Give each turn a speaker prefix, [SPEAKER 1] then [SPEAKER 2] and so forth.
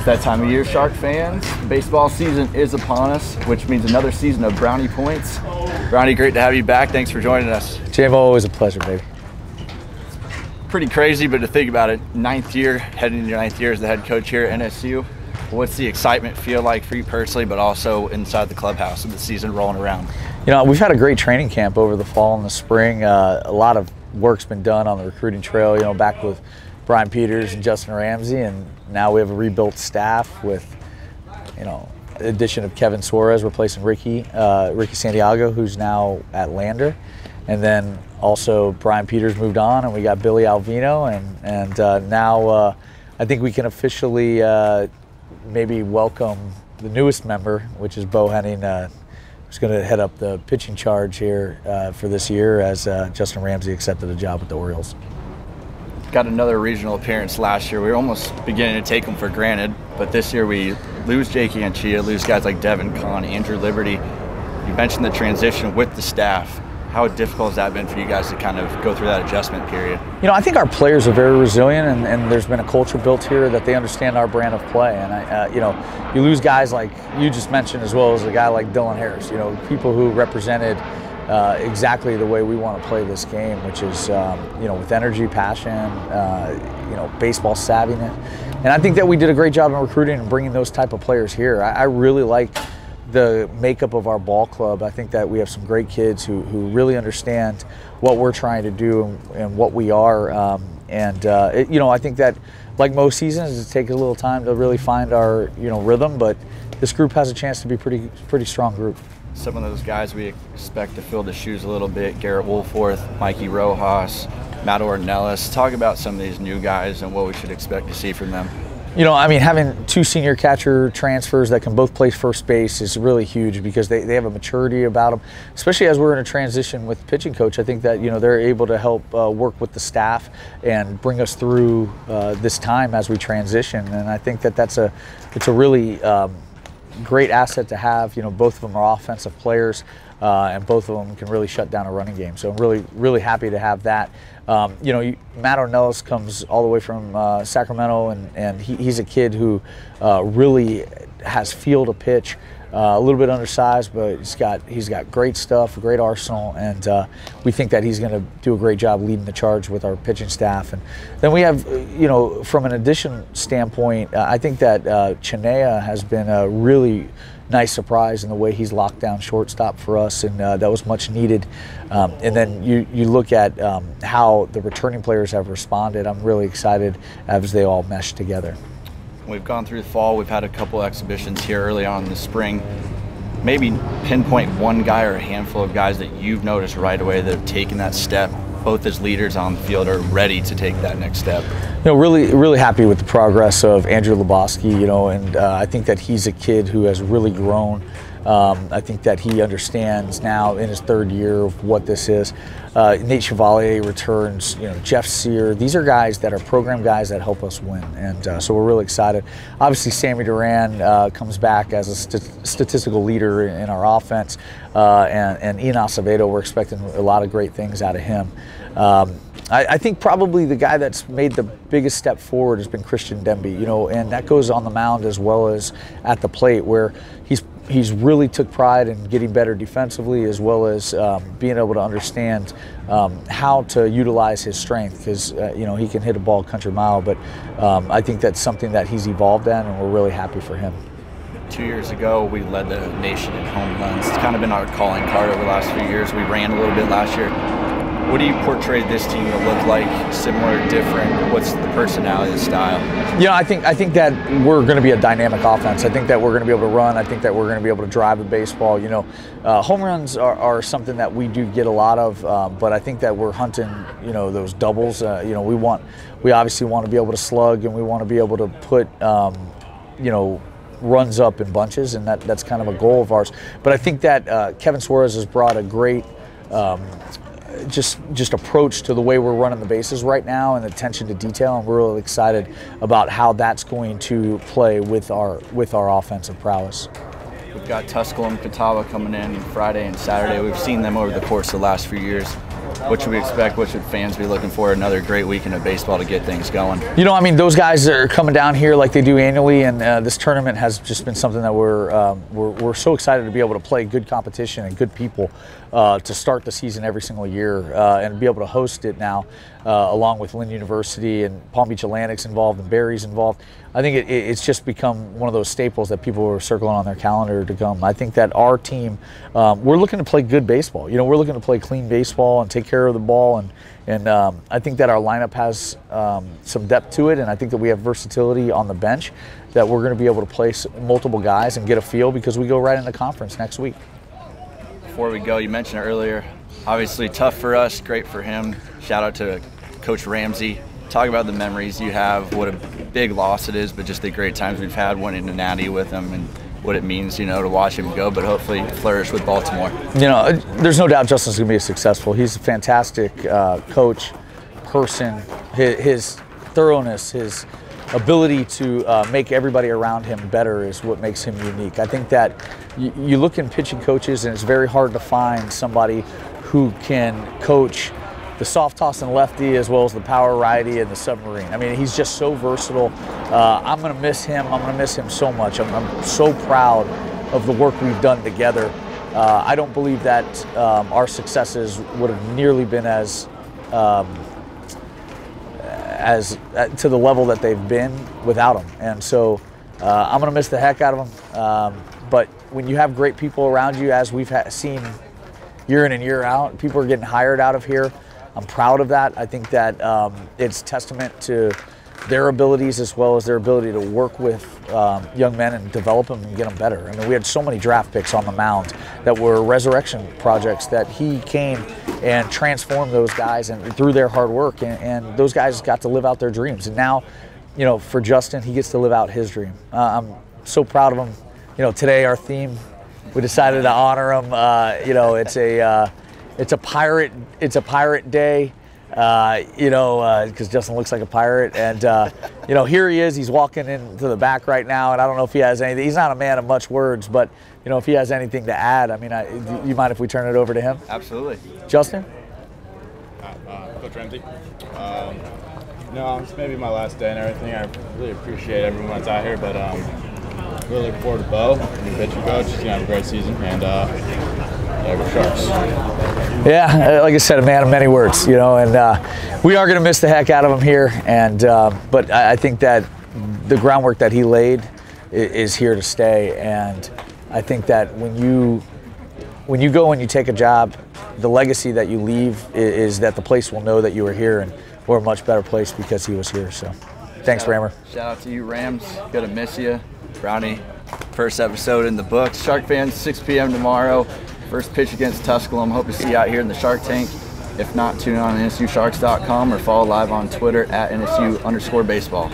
[SPEAKER 1] It's that time of year, Shark fans. Baseball season is upon us, which means another season of Brownie points. Brownie, great to have you back. Thanks for joining us.
[SPEAKER 2] JMO, always a pleasure, baby.
[SPEAKER 1] Pretty crazy, but to think about it, ninth year, heading into your ninth year as the head coach here at NSU. What's the excitement feel like for you personally, but also inside the clubhouse with the season rolling around?
[SPEAKER 2] You know, we've had a great training camp over the fall and the spring. A lot of work's been done on the recruiting trail, you know, back with Brian Peters and Justin Ramsey, and now we have a rebuilt staff with, you know, the addition of Kevin Suarez replacing Ricky Santiago, who's now at Lander, and then also Brian Peters moved on, and we got Billy Alvino, and now I think we can officially maybe welcome the newest member, which is Bo Henning, who's going to head up the pitching charge here for this year as Justin Ramsey accepted a job with the Orioles.
[SPEAKER 1] Got another regional appearance last year. We were almost beginning to take them for granted, but this year we lose Jake Anchia, lose guys like Devin Kahn, Andrew Liberty. You mentioned the transition with the staff. How difficult has that been for you guys to kind of go through that adjustment period?
[SPEAKER 2] You know, I think our players are very resilient, and there's been a culture built here that they understand our brand of play. And you know, you lose guys like you just mentioned, as well as a guy like Dylan Harris. You know, people who represented exactly the way we want to play this game, which is you know, with energy, passion, you know, baseball savviness. And I think that we did a great job in recruiting and bringing those type of players here. I really like the makeup of our ball club. I think that we have some great kids who really understand what we're trying to do and what we are. You know, I think that, like most seasons, it takes a little time to really find our, you know, rhythm, but this group has a chance to be pretty strong group.
[SPEAKER 1] Some of those guys we expect to fill the shoes a little bit: Garrett Woolforth, Mikey Rojas, Matt Ornelas. Talk about some of these new guys and what we should expect to see from them.
[SPEAKER 2] You know, I mean, having two senior catcher transfers that can both play first base is really huge because they have a maturity about them, especially as we're in a transition with pitching coach. I think that, you know, they're able to help work with the staff and bring us through this time as we transition. And I think that it's a really great asset to have. You know, both of them are offensive players, and both of them can really shut down a running game. So I'm really happy to have that. You know, Matt Ornelas comes all the way from Sacramento, and he's a kid who really has feel to pitch. A little bit undersized, but he's got great stuff, a great arsenal, and we think that he's going to do a great job leading the charge with our pitching staff. And then we have, you know, from an addition standpoint, I think that Chinea has been a really nice surprise in the way he's locked down shortstop for us, and that was much needed. And then you look at how the returning players have responded. I'm really excited as they all mesh together.
[SPEAKER 1] We've gone through the fall. We've had a couple exhibitions here early on in the spring. Maybe pinpoint one guy or a handful of guys that you've noticed right away that have taken that step, both as leaders on the field, are ready to take that next step.
[SPEAKER 2] You know, really happy with the progress of Andrew Lebowski, you know, and I think that he's a kid who has really grown. I think that he understands now in his third year of what this is. Nate Chevalier returns, you know, Jeff Sear. These are guys that are program guys that help us win, and so we're really excited. Obviously, Sammy Duran comes back as a statistical leader in our offense, and Ian Acevedo, we're expecting a lot of great things out of him. I think probably the guy that's made the biggest step forward has been Christian Demby, you know, and that goes on the mound as well as at the plate, where he's really took pride in getting better defensively, as well as being able to understand how to utilize his strength, because you know, he can hit a ball country mile, but I think that's something that he's evolved in, and we're really happy for him.
[SPEAKER 1] 2 years ago, we led the nation in home runs. It's kind of been our calling card over the last few years. We ran a little bit last year. What do you portray this team to look like? Similar, different? What's the personality, the style?
[SPEAKER 2] You know, I think that we're going to be a dynamic offense. I think that we're going to be able to run. I think that we're going to be able to drive the baseball. You know, home runs are something that we do get a lot of, but I think that we're hunting, you know, those doubles. You know, we obviously want to be able to slug, and we want to be able to put, you know, runs up in bunches, and that's kind of a goal of ours. But I think that Kevin Suarez has brought a great just approach to the way we're running the bases right now, and attention to detail, and we're really excited about how that's going to play with our offensive prowess.
[SPEAKER 1] We've got Tusculum, Catawba coming in Friday and Saturday. We've seen them over the course of the last few years. What should we expect? What should fans be looking for? Another great weekend of baseball to get things going.
[SPEAKER 2] You know, I mean, those guys are coming down here like they do annually, and this tournament has just been something that we're so excited to be able to play good competition and good people to start the season every single year, and be able to host it now, along with Lynn University and Palm Beach Atlantic's involved and Barry's involved. I think it's just become one of those staples that people are circling on their calendar to come. I think that our team, we're looking to play good baseball. You know, we're looking to play clean baseball and take care of the ball, and I think that our lineup has some depth to it, and I think that we have versatility on the bench that we're going to be able to place multiple guys and get a feel, because we go right into conference next week.
[SPEAKER 1] Before we go, you mentioned it earlier, obviously tough for us, great for him. Shout out to Coach Ramsey. Talk about the memories you have, what a big loss it is, but just the great times we've had winning a natty with him and what it means, you know, to watch him go, but hopefully flourish with Baltimore.
[SPEAKER 2] You know, there's no doubt Justin's going to be successful. He's a fantastic coach, person. His thoroughness, his ability to make everybody around him better is what makes him unique. I think that you look in pitching coaches, and it's very hard to find somebody who can coach the soft toss and lefty as well as the power righty and the submarine. I mean, he's just so versatile. I'm going to miss him. I'm going to miss him so much. I'm so proud of the work we've done together. I don't believe that our successes would have nearly been as to the level that they've been without him. And so I'm going to miss the heck out of him. But when you have great people around you, as we've seen year in and year out, people are getting hired out of here. I'm proud of that. I think that it's testament to their abilities as well as their ability to work with young men and develop them and get them better. I mean, we had so many draft picks on the mound that were resurrection projects that he came and transformed those guys and through their hard work, and those guys got to live out their dreams. And now, you know, for Justin, he gets to live out his dream. I'm so proud of him. You know, today our theme, we decided to honor him. You know, it's a pirate day, you know, because Justin looks like a pirate. And, you know, here he is. He's walking into the back right now, and I don't know if he has anything. He's not a man of much words, but, you know, if he has anything to add, I mean, you mind if we turn it over to him?
[SPEAKER 1] Absolutely.
[SPEAKER 2] Justin?
[SPEAKER 3] Coach Ramsey. No, it's maybe my last day and everything. I really appreciate everyone that's out here, but really look forward to Bo, new pitching coach. He's going to have a great season, and yeah, we're Sharks.
[SPEAKER 2] Yeah, like I said, a man of many words, you know, and we are going to miss the heck out of him here. And but I think that the groundwork that he laid is here to stay. And I think that when you go and you take a job, the legacy that you leave is that the place will know that you were here, and we're a much better place because he was here. So, thanks, Rammer.
[SPEAKER 1] Shout out to you, Rams. Gonna miss you, Brownie. First episode in the books. Shark fans, 6 p.m. tomorrow. First pitch against Tusculum. Hope to see you out here in the Shark Tank. If not, tune in on NSUSharks.com or follow live on Twitter at NSU_baseball.